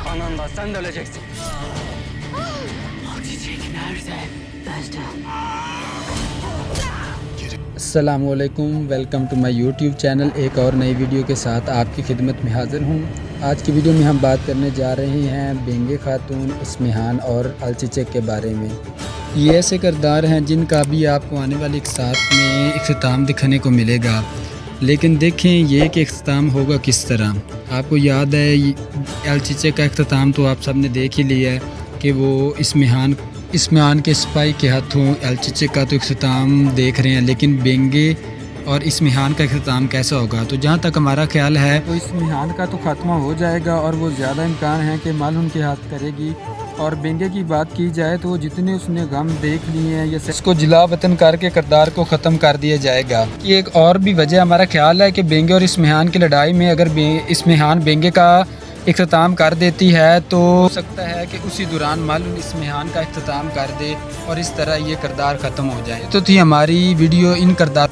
Kananda sen de öleceksin. O çiçek nerede? Öldü. السلام علیکم، welcome to my YouTube channel. ایک اور نئی ویڈیو کے ساتھ آپ کی خدمت میں حاضر ہوں۔ آج کی ویڈیو میں ہم بات کرنے جا رہے ہیں بینگے خاتون، اسمہان اور الچچک کے بارے میں۔ یہ ایسے کردار ہیں جن کا بھی آپ کو آنے والے اقساط میں اختتام دکھانے کو ملے گا، لیکن دیکھیں یہ کہ اختتام ہوگا کس طرح۔ آپ کو یاد ہے الچچک کا اختتام تو آپ سب نے دیکھ ہی لیا ہے کہ وہ اسمہان کے سپاہی کے ہاتھوں الچچک کا تو اختتام دیکھ رہے ہیں، لیکن بینگے اور اسمہان کا اختتام کیسا ہوگا؟ تو جہاں تک ہمارا خیال ہے تو اسمہان کا تو خاتمہ ہو جائے گا اور وہ زیادہ امکان ہے کہ مال ان کے ہاتھ کرے گی، اور بینگے کی بات کی جائے تو جتنے اس نے غم دیکھ لیے ہیں یہ اس کو جلا وطن کر کے کردار کو ختم کر دیا جائے گا۔ کہ ایک اور بھی وجہ ہمارا خیال ہے کہ بینگے اور اسمہان کی لڑائی میں اگر اسمہان بینگے کا اختتام کر دیتی ہے تو ہو سکتا ہے کہ اسی دوران معلوم اسمہان کا اختتام کر دے اور اس طرح یہ کردار ختم ہو جائے۔ تو تھی ہماری ویڈیو ان کردار